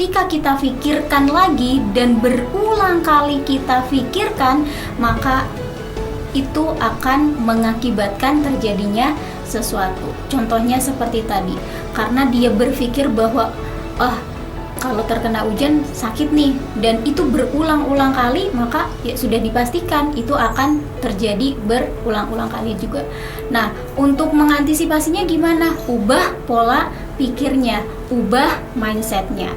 ketika kita pikirkan lagi dan berulang kali kita pikirkan, maka itu akan mengakibatkan terjadinya sesuatu. Contohnya seperti tadi, karena dia berpikir bahwa kalau terkena hujan sakit nih, dan itu berulang-ulang kali, maka ya sudah dipastikan itu akan terjadi berulang-ulang kali juga. Nah, untuk mengantisipasinya gimana? Ubah pola pikirnya, ubah mindsetnya.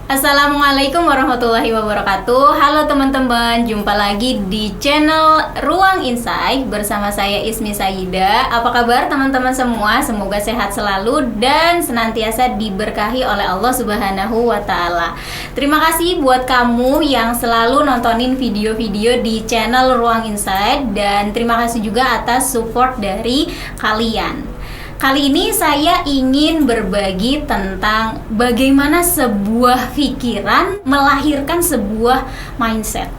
Assalamualaikum warahmatullahi wabarakatuh. Halo teman-teman, jumpa lagi di channel Ruang Insight bersama saya Ismi Sayida. Apa kabar teman-teman semua? Semoga sehat selalu dan senantiasa diberkahi oleh Allah Subhanahu wa Ta'ala. Terima kasih buat kamu yang selalu nontonin video-video di channel Ruang Insight, dan terima kasih juga atas support dari kalian. Kali ini saya ingin berbagi tentang bagaimana sebuah pikiran melahirkan sebuah mindset.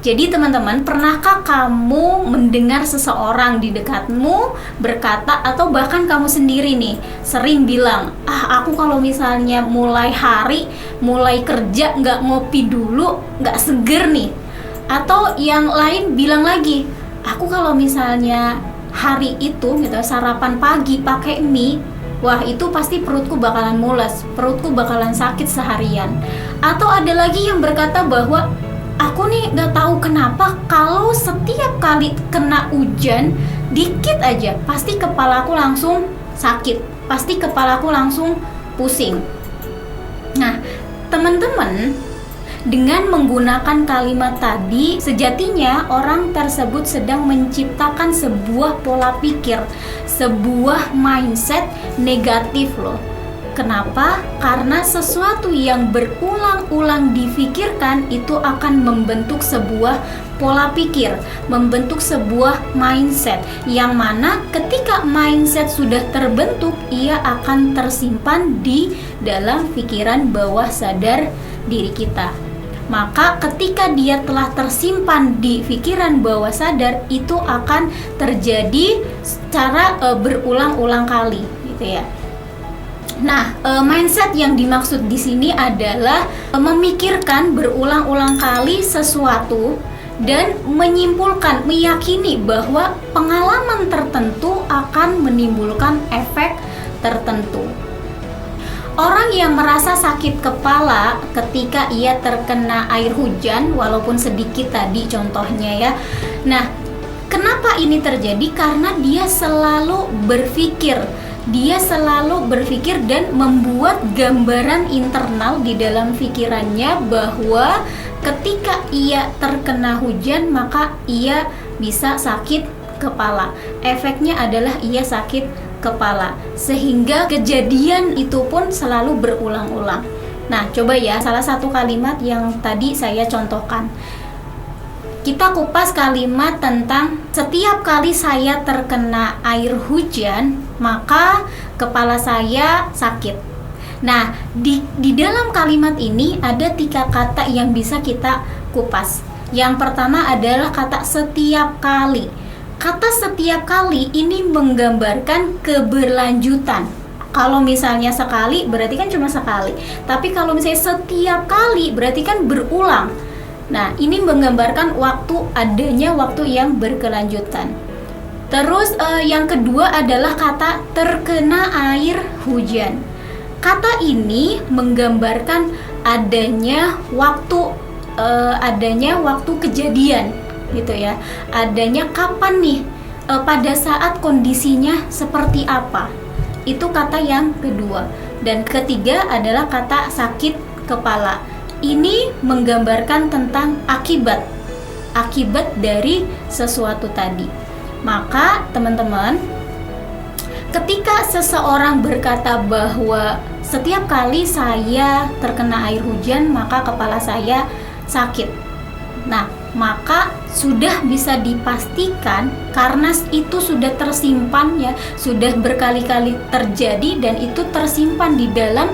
Jadi teman-teman, pernahkah kamu mendengar seseorang di dekatmu berkata, atau bahkan kamu sendiri nih sering bilang, aku kalau misalnya mulai hari, mulai kerja nggak ngopi dulu, nggak seger nih. Atau yang lain bilang lagi, aku kalau misalnya hari itu gitu sarapan pagi pakai mie, wah itu pasti perutku bakalan mules, perutku bakalan sakit seharian. Atau ada lagi yang berkata bahwa aku nih gak tahu kenapa kalau setiap kali kena hujan dikit aja pasti kepalaku langsung sakit, pasti kepalaku langsung pusing. Nah teman-teman, dengan menggunakan kalimat tadi, sejatinya orang tersebut sedang menciptakan sebuah pola pikir, sebuah mindset negatif loh. Kenapa? Karena sesuatu yang berulang-ulang difikirkan itu akan membentuk sebuah pola pikir, membentuk sebuah mindset, yang mana ketika mindset sudah terbentuk, ia akan tersimpan di dalam pikiran bawah sadar diri kita. Maka ketika dia telah tersimpan di pikiran bawah sadar, itu akan terjadi secara berulang-ulang kali, gitu ya. Nah, mindset yang dimaksud di sini adalah memikirkan berulang-ulang kali sesuatu dan menyimpulkan, meyakini bahwa pengalaman tertentu akan menimbulkan efek tertentu. Orang yang merasa sakit kepala ketika ia terkena air hujan, walaupun sedikit tadi contohnya ya. Nah, kenapa ini terjadi? Karena dia selalu berpikir dan membuat gambaran internal di dalam pikirannya bahwa ketika ia terkena hujan maka ia bisa sakit kepala. Efeknya adalah ia sakit kepala, sehingga kejadian itu pun selalu berulang-ulang. Nah, coba ya salah satu kalimat yang tadi saya contohkan. Kita kupas kalimat tentang setiap kali saya terkena air hujan, maka kepala saya sakit. Nah, di dalam kalimat ini ada 3 kata yang bisa kita kupas. Yang pertama adalah kata setiap kali. Kata setiap kali ini menggambarkan keberlanjutan. Kalau misalnya sekali berarti kan cuma sekali, tapi kalau misalnya setiap kali berarti kan berulang. Nah, ini menggambarkan adanya waktu yang berkelanjutan. Terus yang kedua adalah kata terkena air hujan. Kata ini menggambarkan adanya waktu kejadian, gitu ya. Adanya kapan nih, pada saat kondisinya seperti apa. Itu kata yang kedua. Dan ketiga adalah kata sakit kepala. Ini menggambarkan tentang akibat dari sesuatu tadi. Maka teman-teman, ketika seseorang berkata bahwa setiap kali saya terkena air hujan maka kepala saya sakit, nah maka sudah bisa dipastikan karena itu sudah tersimpan ya, sudah berkali-kali terjadi dan itu tersimpan di dalam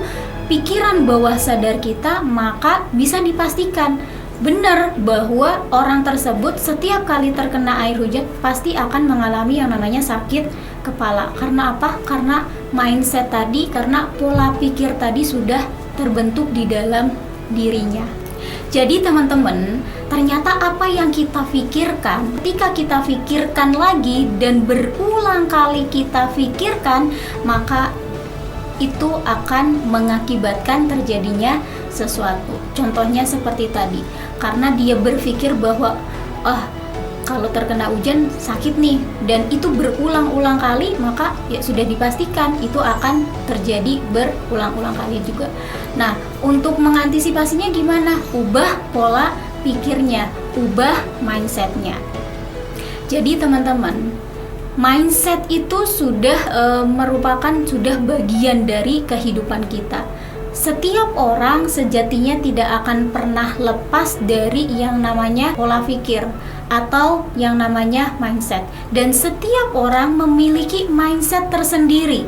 pikiran bawah sadar kita, maka bisa dipastikan benar bahwa orang tersebut setiap kali terkena air hujan pasti akan mengalami yang namanya sakit kepala. Karena apa? Karena mindset tadi, karena pola pikir tadi sudah terbentuk di dalam dirinya. Jadi teman-teman, ternyata apa yang kita pikirkan, ketika kita pikirkan lagi dan berulang kali kita pikirkan, maka itu akan mengakibatkan terjadinya sesuatu. Contohnya seperti tadi, karena dia berpikir bahwa kalau terkena hujan sakit nih, dan itu berulang-ulang kali, maka ya sudah dipastikan itu akan terjadi berulang-ulang kali juga. Nah, untuk mengantisipasinya gimana? Ubah pola pikirnya, ubah mindsetnya. Jadi teman-teman, mindset itu sudah merupakan bagian dari kehidupan kita. Setiap orang sejatinya tidak akan pernah lepas dari yang namanya pola pikir atau yang namanya mindset. Dan setiap orang memiliki mindset tersendiri.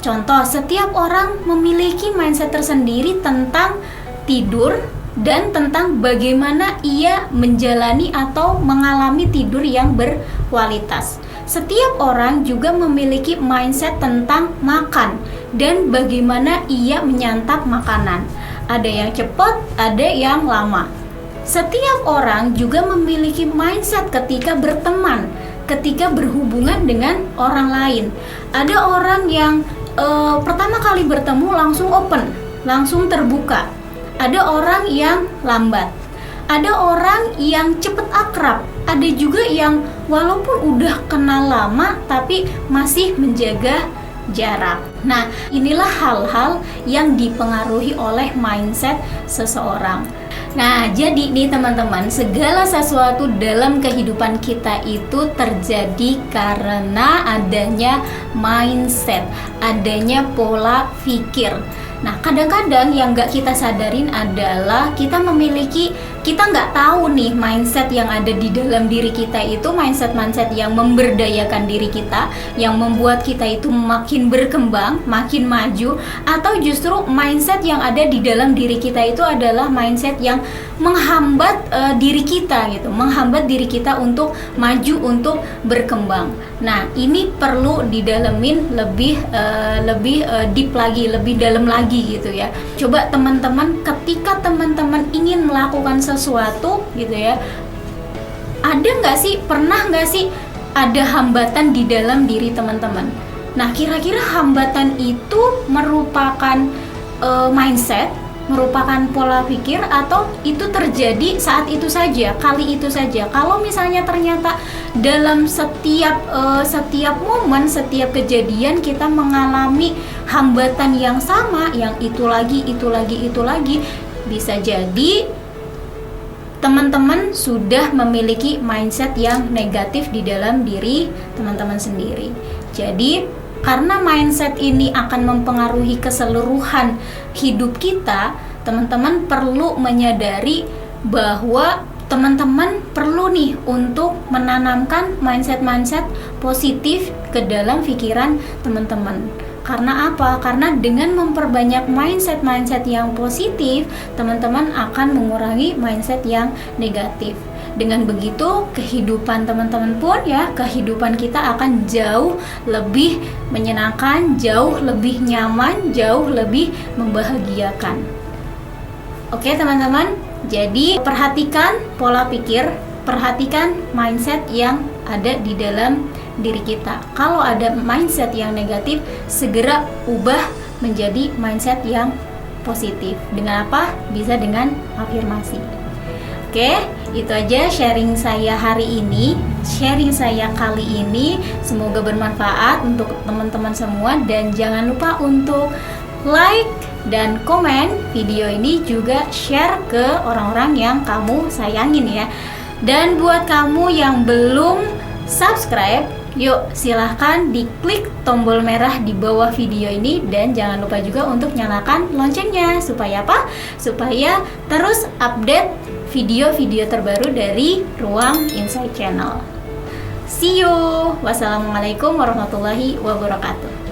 Contoh, setiap orang memiliki mindset tersendiri tentang tidur dan tentang bagaimana ia menjalani atau mengalami tidur yang berkualitas. Setiap orang juga memiliki mindset tentang makan dan bagaimana ia menyantap makanan. Ada yang cepat, ada yang lama. Setiap orang juga memiliki mindset ketika berteman, ketika berhubungan dengan orang lain. Ada orang yang pertama kali bertemu langsung open, langsung terbuka. Ada orang yang lambat. Ada orang yang cepat akrab, ada juga yang walaupun udah kenal lama tapi masih menjaga jarak. Nah, inilah hal-hal yang dipengaruhi oleh mindset seseorang. Nah, jadi nih teman-teman, segala sesuatu dalam kehidupan kita itu terjadi karena adanya mindset, adanya pola pikir. Nah, kadang-kadang yang nggak kita sadarin adalah kita nggak tahu nih mindset yang ada di dalam diri kita itu mindset yang memberdayakan diri kita, yang membuat kita itu makin berkembang, makin maju, atau justru mindset yang ada di dalam diri kita itu adalah mindset yang menghambat diri kita gitu, menghambat diri kita untuk maju, untuk berkembang. Nah, ini perlu didalemin lebih deep lagi, lebih dalam lagi gitu ya. Coba teman-teman, ketika teman-teman ingin melakukan sesuatu gitu ya, pernah nggak sih ada hambatan di dalam diri teman-teman? Nah, kira-kira hambatan itu merupakan mindset, merupakan pola pikir, atau itu terjadi saat itu saja, kali itu saja? Kalau misalnya ternyata dalam setiap momen, setiap kejadian kita mengalami hambatan yang sama, yang itu lagi, bisa jadi teman-teman sudah memiliki mindset yang negatif di dalam diri teman-teman sendiri. Jadi karena mindset ini akan mempengaruhi keseluruhan hidup kita, teman-teman perlu menyadari bahwa teman-teman perlu nih untuk menanamkan mindset positif ke dalam pikiran teman-teman. Karena apa? Karena dengan memperbanyak mindset yang positif, teman-teman akan mengurangi mindset yang negatif. Dengan begitu, kehidupan teman-teman pun ya, kehidupan kita akan jauh lebih menyenangkan, jauh lebih nyaman, jauh lebih membahagiakan. Oke teman-teman, jadi perhatikan pola pikir, perhatikan mindset yang ada di dalam diri kita. Kalau ada mindset yang negatif, segera ubah menjadi mindset yang positif. Dengan apa? Bisa dengan afirmasi. Oke, itu aja sharing saya hari ini, sharing saya kali ini. Semoga bermanfaat untuk teman-teman semua, dan jangan lupa untuk like dan komen video ini, juga share ke orang-orang yang kamu sayangin ya. Dan buat kamu yang belum subscribe, yuk silahkan diklik tombol merah di bawah video ini, dan jangan lupa juga untuk nyalakan loncengnya. Supaya apa? Supaya terus update video-video terbaru dari Ruang Insight Channel. See you. Wassalamualaikum warahmatullahi wabarakatuh.